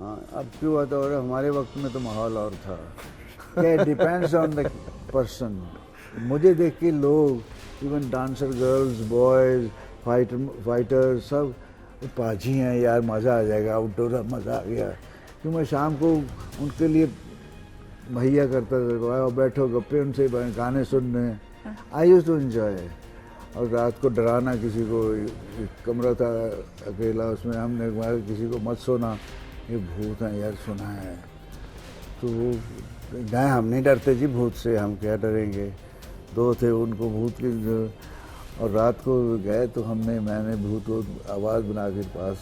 हाँ, अब क्यों आता और हमारे वक्त में तो माहौल और था। क्या डिपेंड्स ऑन द पर्सन। मुझे देख के लोग even dancer girls boys fighter सब पाजी हैं यार, मज़ा आ जाएगा, आउटडोर मज़ा आ गया। क्यों मैं शाम को उनके लिए भैया करता था, और बैठो गप्पे उनसे गाने सुनने। I used to enjoy. और रात को डराना किसी को, एक कमरा था अकेला, उसमें हमने कहा किसी को मत सोना, ये भूत हैं यार, सुना है। तो वो नहीं, हम नहीं डरते जी भूत से, हम क्या डरेंगे। दो थे उनको भूत की और रात को गए तो मैंने भूत को आवाज़ बना के पास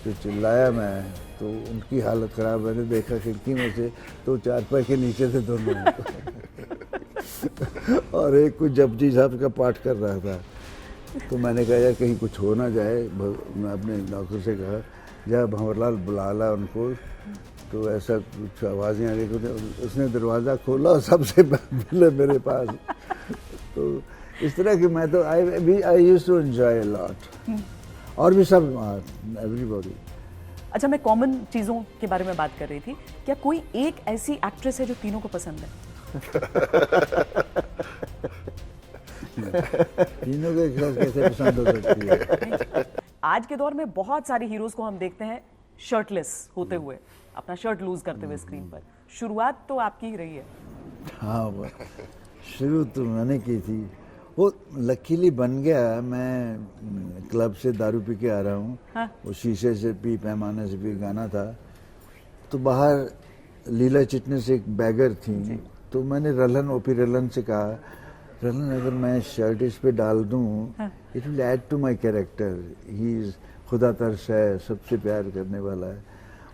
फिर चिल्लाया मैं, तो उनकी हालत ख़राब। मैंने देखा खिड़की में से तो चारपाई के नीचे थे दोनों और एक कुछ जपजी साहब का पाठ कर रहा था। तो मैंने कहा यार कहीं कुछ हो ना जाए। मैं अपने नौकर से कहा जा भंवरलाल बुला ला उनको। तो ऐसा कुछ आवाज़ें आ रही, उसने दरवाज़ा खोला और सबसे पहले मेरे पास। तो इस तरह की मैं तो I used to enjoy a lot. और भी सब एवरीबॉडी। अच्छा, मैं कॉमन चीज़ों के बारे में बात कर रही थी। क्या कोई एक ऐसी एक्ट्रेस है जो तीनों को पसंद है? तीनों के खिलाफ कैसे पसंद हो सकती है? आज के दौर में बहुत सारे हीरोज को हम देखते हैं शर्टलेस होते हुए, अपना शर्ट लूज करते हुए स्क्रीन पर। शुरुआत तो आपकी ही रही है। हाँ, शुरू तो मैंने की थी। वो लकीली बन गया। मैं क्लब से दारू पी के आ रहा हूँ। हाँ? वो शीशे से पी, पैमाने से पी, गाना था। तो बाहर लीला चिटनेस एक बैगर थी। तो मैंने रलन, ओपी रलन से कहा, रलन अगर मैं शर्ट इस पे डाल दूँ, it will add to my character. He is खुदा तरस है, सबसे प्यार करने वाला है।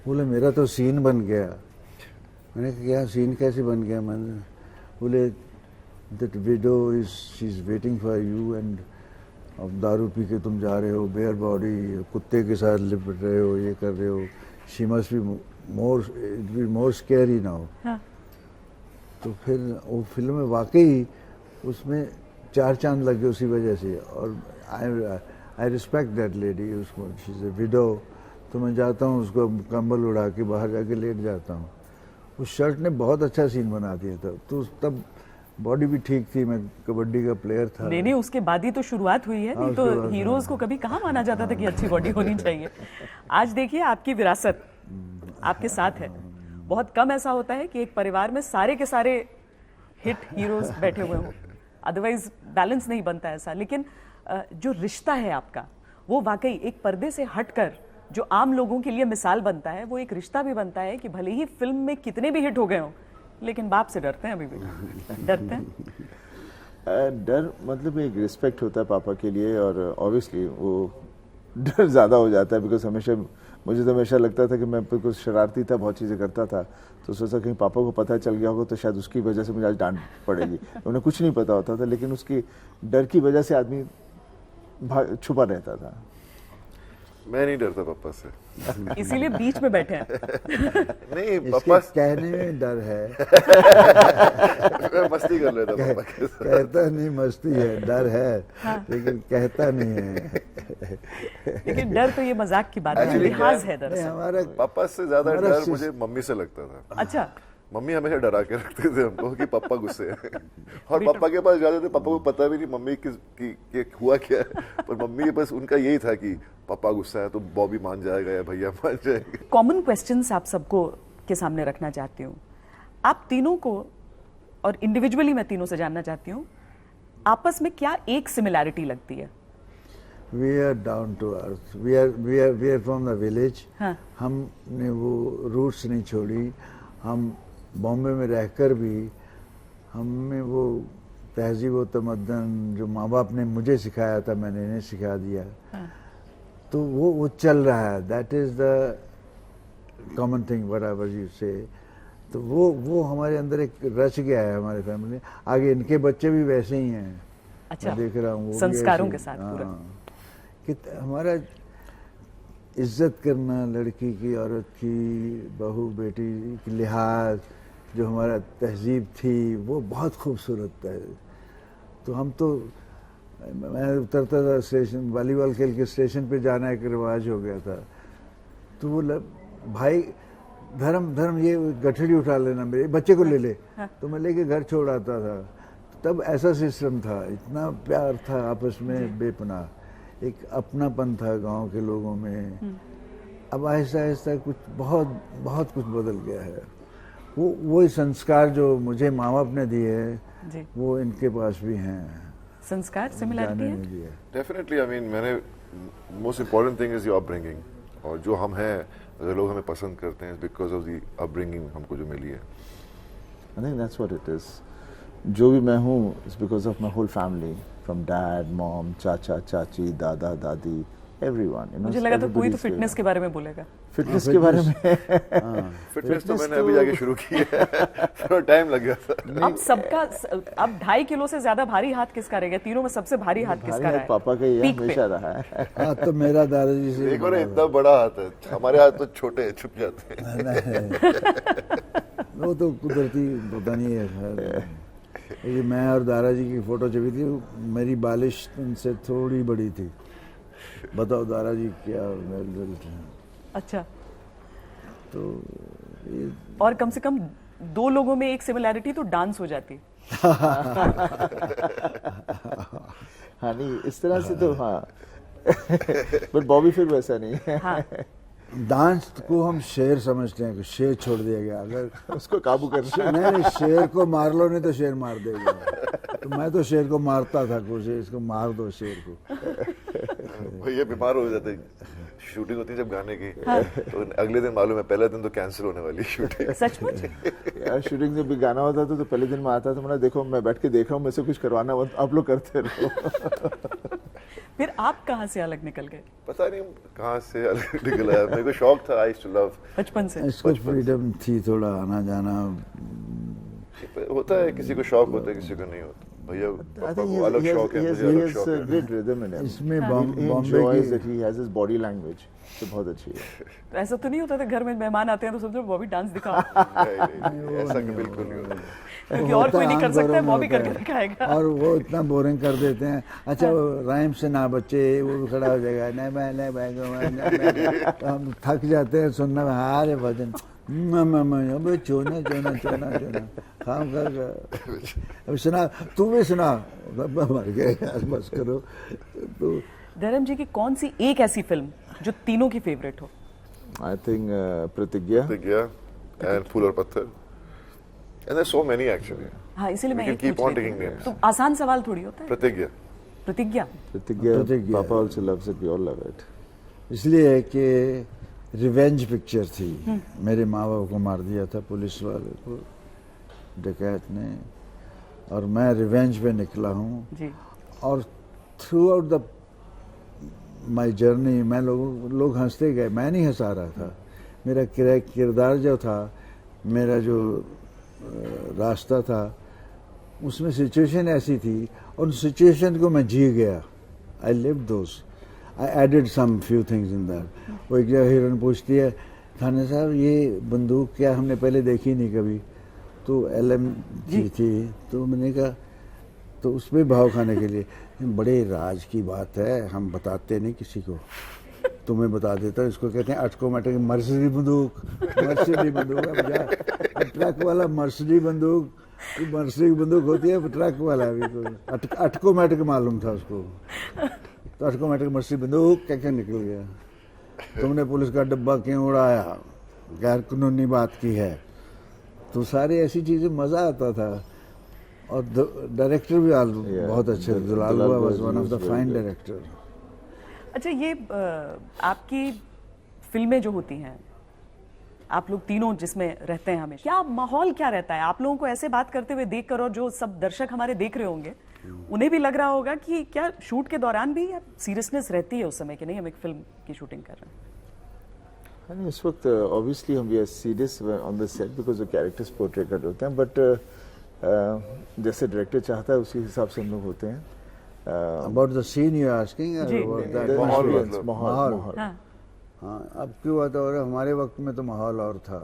बोले मेरा तो सीन बन गया। मैंने कहा क्या सीन कैसे बन गया? मैंने बोले that window is she is waiting for you and अब दारू पी के तुम जा रहे हो, बेयर बॉडी, कुत्ते के साथ लिपट रहे हो, ये कर रहे हो। She must be more scary now. तो फिर वो फिल्म में वाकई उसमें 4 चांद लग गए उसी वजह से। और आई रिस्पेक्ट दैट लेडी। उसको शी इज ए विडो। तो मैं जाता हूँ उसको कंबल उड़ा के बाहर जाके लेट जाता हूँ। उस शर्ट ने बहुत अच्छा सीन बना दिया था। तो तब बॉडी भी ठीक थी, मैं कबड्डी का प्लेयर था। नहीं, उसके बाद ही तो शुरुआत हुई है। नहीं तो हीरोज को कभी कहाँ माना जाता था कि अच्छी बॉडी होनी चाहिए। आज देखिए आपकी विरासत आपके साथ है। बहुत कम ऐसा होता है कि एक परिवार में सारे के सारे हिट हीरोज बैठे हुए हों, अदरवाइज बैलेंस नहीं बनता ऐसा। लेकिन जो रिश्ता है आपका, वो वाकई एक पर्दे से हटकर जो आम लोगों के लिए मिसाल बनता है, वो एक रिश्ता भी बनता है कि भले ही फिल्म में कितने भी हिट हो गए हों, लेकिन बाप से डरते हैं अभी भी। डरते हैं। डर मतलब एक रिस्पेक्ट होता है पापा के लिए, और ऑब्वियसली वो डर ज़्यादा हो जाता है। बिकॉज मुझे तो हमेशा लगता था कि मैं बिल्कुल शरारती था, बहुत चीज़ें करता था। तो सोचा कहीं पापा को पता चल गया होगा तो शायद उसकी वजह से मुझे आज डांट पड़ेगी। उन्हें कुछ नहीं पता होता था, लेकिन उसकी डर की वजह से आदमी छुपा रहता था। मैं नहीं डरता पापा से, इसीलिए बीच में बैठे हैं। नहीं पापा कहने में डर है। मैं मस्ती कर लेता पापा के साथ। कहता नहीं मस्ती है, डर है। लेकिन कहता नहीं है। लेकिन डर तो ये मजाक की बात है, लिहाज है दरअसल। हमारा पापा से ज्यादा डर मुझे मम्मी से लगता था। अच्छा, मम्मी हमेशा डरा के रखते थे हमको कि पापा गुस्से हैं। और पापा के पास जाते थे, पापा को पता भी नहीं मम्मी की हुआ क्या है, पर मम्मी के पास उनका यही था कि पापा गुस्सा है तो बॉबी मान जाएगा या भैया मान जाएंगे। कॉमन क्वेश्चंस आप सबको के सामने रखना चाहती हूँ। आप तीनों को, और इंडिविजुअली मैं तीनों से जानना चाहती हूँ, आपस में क्या एक सिमिलैरिटी लगती है? We are down to earth. We are from the village. हमने वो रूट्स नहीं छोड़ी। हम बॉम्बे में रहकर भी हमें वो तहजीब व तमद्दन जो माँ बाप ने मुझे सिखाया था, मैंने इन्हें सिखा दिया। तो वो चल रहा है। That is the common thing whatever you से। तो वो हमारे अंदर एक रच गया है हमारे फैमिली। आगे इनके बच्चे भी वैसे ही हैं। अच्छा, देख रहा हूँ संस्कारों के साथ पूरा। कि हमारा इज्जत करना, लड़की की, औरत की, बहू बेटी की लिहाज, जो हमारा तहजीब थी, वो बहुत खूबसूरत है। तो हम तो, मैं उतरता था स्टेशन, वॉलीबॉल खेल के स्टेशन पे जाना एक रिवाज हो गया था। तो वो भाई धर्म धर्म ये गठड़ी उठा लेना, मेरे बच्चे को ले ले, तो मैं लेके घर छोड़ आता था। तब ऐसा सिस्टम था, इतना प्यार था आपस में बेपनाह, एक अपनापन था गांव के लोगों में। अब आहिस्ता आहिस्ता कुछ बहुत बहुत कुछ बदल गया है। वो संस्कार जो मुझे माँ बाप ने दिए जी। वो इनके पास भी हैं, संस्कार सिमिलरिटी जाने है। में भी है। डेफिनेटली आई मीन मैंने most important thing is your upbringing, और जो हम हैं अगर लोग हमें पसंद करते हैं बिकॉज ऑफ द अपब्रिंगिंग हमको जो मिली है। I think that's what it is. जो भी मैं हूँ it's because of my whole family, from dad, mom, चाचा, चाची, दादा, दादी, everyone. You know, मुझे लगा था कोई तो everybody's फिटनेस के बारे में बोलेगा। फिटनेस के बारे में फिटनेस तो Fitness मैंने अभी तो- जाके शुरू की है, थोड़ा टाइम लग गया था। अब सबका अब 2.5 किलो से ज्यादा भारी हाथ किसका रह गया? तीनों में सबसे भारी हाथ किसका भारी रहा हाथ है? पापा का ही पीक पे। हमेशा रहा है। हाँ, तो मेरा दादाजी से देखो ना इतना बड़ा हाथ है, हमारे हाथ तो छोटे हैं, छुप जाते हैं। वो तो कुदरती पता नहीं है खैर। ये मैं और दादाजी की फोटो छपी थी, मेरी बालिश उनसे थोड़ी बड़ी थी। बताओ दादाजी क्या मेल थे। अच्छा, तो ये और कम से कम 2 लोगों में एक सिमिलैरिटी तो डांस हो जाती। हाँ नहीं इस तरह से तो हाँ बट बॉबी फिर वैसा नहीं है। हाँ, डांस को हम शेर समझते हैं कि शेर छोड़ दिया गया, अगर उसको काबू करना नहीं शेर को मार लो नहीं तो शेर मार देगा। तो मैं तो शेर को मारता था, कोशिश इसको मार दो शेर को। भैया बीमार हो जाते, शूटिंग होती है जब गाने की, तो अगले दिन मालूम है पहला दिन तो कैंसिल होने वाली शूटिंग। सचमुच। यार शूटिंग जब भी गाना होता था तो पहले दिन में आता था, मैंने देखो मैं बैठ के देख रहा हूँ, मैं से कुछ करवाना मत, आप लोग करते रहो। फिर आप कहाँ से अलग निकल गए पता नहीं कहाँ से अलग निकला है, मेरे को शौक था, आई टू लव। बचपन से? इसको फ्रीडम थी, थोड़ा आना जाना। होता है किसी को शौक होता है किसी को नहीं होता। भैया I पापा think को अलग शौक है, मुझे अलग शौक he has है। great rhythm in him. इसमें He बॉम्बे enjoys that की he has his body language. तो बहुत अच्छी है। तो ऐसा तो नहीं होता था घर में मेहमान आते हैं तो सोचते बॉबी डांस दिखाओ, नहीं, ऐसा कि बिल्कुल नहीं होता। क्योंकि और कोई नहीं कर सकता है, आम बॉबी घरों में करके होता दिखाएगा। है। और वो इतना बोरिंग कर देते हैं। अच्छा वो राइम से ना बच्चे, वो भी खड़ा हो जाएगा, नहीं मैं नहीं मैं तो हम थक जाते हैं सुनने में। हारे भजन अबे चोना चोना चोना चोना काम कर। अब सुना, तू भी सुना, मर गए यार, बस करो। तो धर्म जी की कौन सी एक ऐसी फिल्म जो तीनों की फेवरेट हो? I think प्रतिज्ञा। प्रतिज्ञा and फूल और पत्थर, and there's so many actually. हाँ, इसीलिए मैं We can एक keep पूछ on रही थी। taking names. तो आसान सवाल थोड़ी होता है। प्रतिज्ञा। प्रतिज्ञा। प्रतिज्ञा पापा also loves it, we all love it. इसलिए कि रिवेंज पिक्चर थी। मेरे माँ बाप को मार दिया था पुलिस वाले को, डकैत ने, और मैं रिवेंज पे निकला हूँ। जी। और through out the my journey मैं लोग हंसते गए, मैं नहीं हंसा रहा था। मेरा किरदार जो था, मेरा जो रास्ता था, उसमें सिचुएशन ऐसी थी और उन सिचुएशन को मैं जी गया। I live those, I added some few things in that. वो एक जगह हीरोइन पूछती है, थाने साहब ये बंदूक क्या हमने पहले देखी नहीं कभी, तो LM की थी। तो मैंने कहा, तो उसमें भाव खाने के लिए, बड़े राज की बात है, हम बताते नहीं किसी को, तुम्हें बता देता। इसको कहते हैं ऑटोमेटिक मर्सिडीज बंदूक। मर्सिडीज बंदूक है भैया, ट्रक वाला मर्सिडीज बंदूक, मर्सिडीज बंदूक होती है, ट्रक वाला भी तो ऑटोमेटिक मालूम था उसको। तो ऑटोमेटिक मर्सिडीज बंदूक कैसे निकल गया? तुमने पुलिस का डब्बा क्यों उड़ाया, गैर कानूनी बात की है। तो सारी ऐसी चीजें मजा आता था। और डायरेक्टर भी बहुत अच्छे, दुलाल बाबा was one of the fine director. अच्छा, ये आपकी फिल्में जो होती हैं, आप लोग तीनों जिसमें रहते हैं हमेशा, क्या माहौल क्या रहता है आप लोगों को ऐसे बात करते हुए देख कर? और जो सब दर्शक हमारे देख रहे होंगे उन्हें भी लग रहा होगा कि क्या शूट के दौरान भी सीरियसनेस रहती है उस समय कि नहीं हम एक फिल्म की शूटिंग कर रहे हैं? हाँ, इस वक्त ऑब्वियसली हम we are serious on the set because characters portray कर होते हैं, बट जैसे डायरेक्टर चाहता है उसी हिसाब से हम लोग होते हैं। About the scene you asking, जी। माहौल मतलब। माहौल हाँ, हाँ, अब क्यों बात हो रहा है? हमारे वक्त में तो माहौल और था।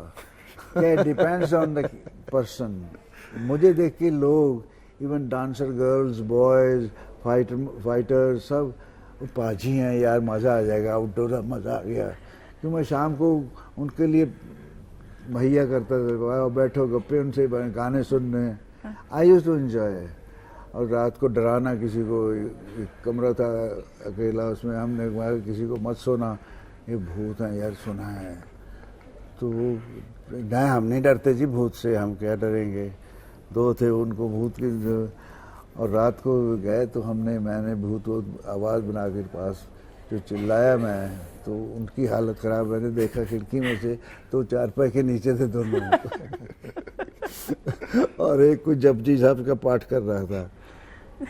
क्या डिपेंड्स ऑन द पर्सन। मुझे देख के लोग, even dancer girls, boys, fighter सब, वो पाजी हैं यार, मज़ा आ जाएगा, आउटडोर मज़ा आ गया। क्यों मैं शाम को उनके लिए भैया करता था, आओ बैठो गप्पे उनसे गाने सुनने। I used to enjoy. और रात को डराना किसी को, एक कमरा था अकेला, उसमें हमने कहा किसी को मत सोना, ये भूत है यार, सुना है। तो नहीं, हम नहीं डरते जी भूत से, हम क्या डरेंगे। दो थे, उनको भूत की और रात को गए तो मैंने भूत आवाज़ बना के पास जो चिल्लाया मैं, तो उनकी हालत ख़राब। मैंने देखा खिड़की में से, तो चारपाई के नीचे थे दोनों और एक कुछ जपजी साहब का पाठ कर रहा था।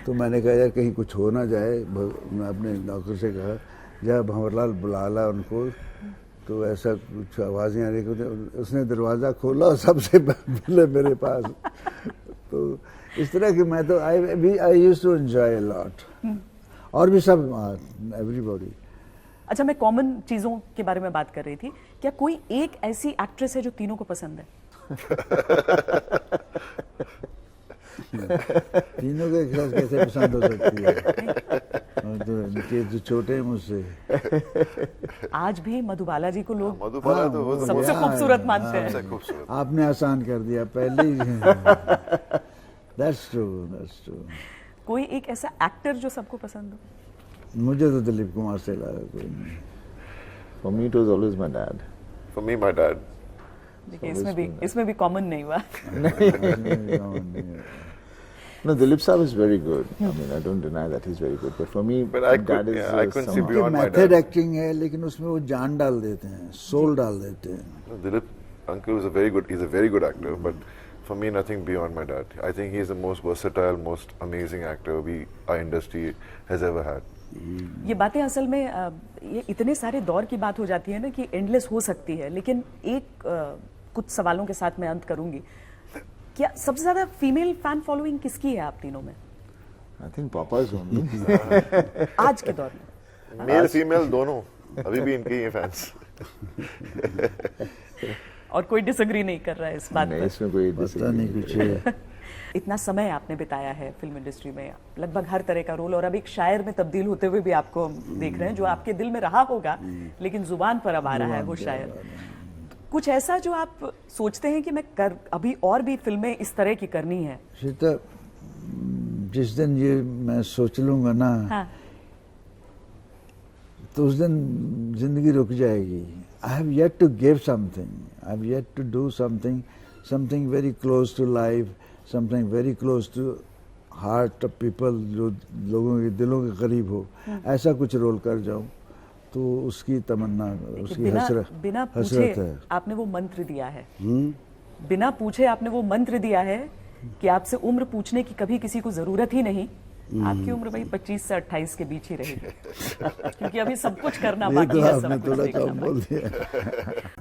तो मैंने कहा यार कहीं कुछ हो ना जाए। मैं अपने नौकर से कहा जा भंवरलाल बुला ला उनको। तो ऐसा कुछ आवाज़ें आ रही, उसने दरवाज़ा खोला और सबसे पहले मेरे पास। तो इस तरह की मैं तो I used to enjoy a lot. और भी सब, एवरीबॉडी। अच्छा, मैं कॉमन चीजों के बारे में बात कर रही थी। क्या कोई एक ऐसी एक्ट्रेस है जो तीनों को पसंद है? तीनों के साथ कैसे पसंद हो सकती है? और तो इनके जो छोटे हैं मुझसे। आज भी मधुबाला जी को लोग मधुबाला तो वो सबसे खूबसूरत मानते हैं। सबसे खूबसूरत। आपने आसान कर दिया पहले ही। That's true, that's true. कोई एक ऐसा एक्टर जो सबको पसंद हो? मुझे तो दिलीप कुमार से लगा कोई नहीं। For me, it was always my dad. For me, my dad. देखिए, इसमें भी कॉमन नहीं हुआ। No, Dilip Saab is very good. I mean, I don't deny that he's very good. But for me, But I dad could- is yeah, I couldn't see somehow- beyond my method dad. Acting है, लेकिन उसमें वो जान डाल देते हैं, soul डाल देते हैं। No, Dilip uncle is a very good. He's a very good actor, but for me, nothing beyond my dad. I think he's the most versatile, most amazing actor our industry has ever had. ये बातें असल में ये इतने सारे दौर की बात हो जाती है ना कि एंडलेस हो सकती है। लेकिन कुछ सवालों के साथ मैं अंत करूंगी। क्या सबसे ज्यादा फीमेल फैन फॉलोइंग किसकी है आप तीनों में I think Papa's only. आज के दौर में? मेल फीमेल दोनों अभी भी इनके ही हैं फैंस। और कोई डिसएग्री नहीं कर रहा है इस बात नहीं, पर? इसमें कोई पता नहीं कुछ है। इतना समय आपने बिताया है फिल्म इंडस्ट्री में, लगभग हर तरह का रोल, और अब एक शायर में तब्दील होते हुए भी आपको देख रहे हैं, जो आपके दिल में रहा होगा लेकिन जुबान पर अब आ रहा है वो शायर। कुछ ऐसा जो आप सोचते हैं कि अभी और भी फिल्में इस तरह की करनी है? सीता, जिस दिन ये मैं सोच लूंगा ना, हाँ। तो उस दिन जिंदगी रुक जाएगी। I have yet to give something, I have yet to do something very close to life, something very close to heart of people, जो लोगों के दिलों के करीब हो। ऐसा कुछ रोल कर जाऊं, तो उसकी तमन्ना, उसकी बिना पूछे हसरत है। आपने वो मंत्र दिया है। बिना पूछे आपने वो मंत्र दिया है कि आपसे उम्र पूछने की कभी किसी को जरूरत ही नहीं। आपकी उम्र भाई 25 से 28 के बीच ही रहेगी, क्योंकि अभी सब कुछ करना ये बाकी तो है, आपने सब कुछ थोड़ा देखना कम बोल बाकी है। दिया।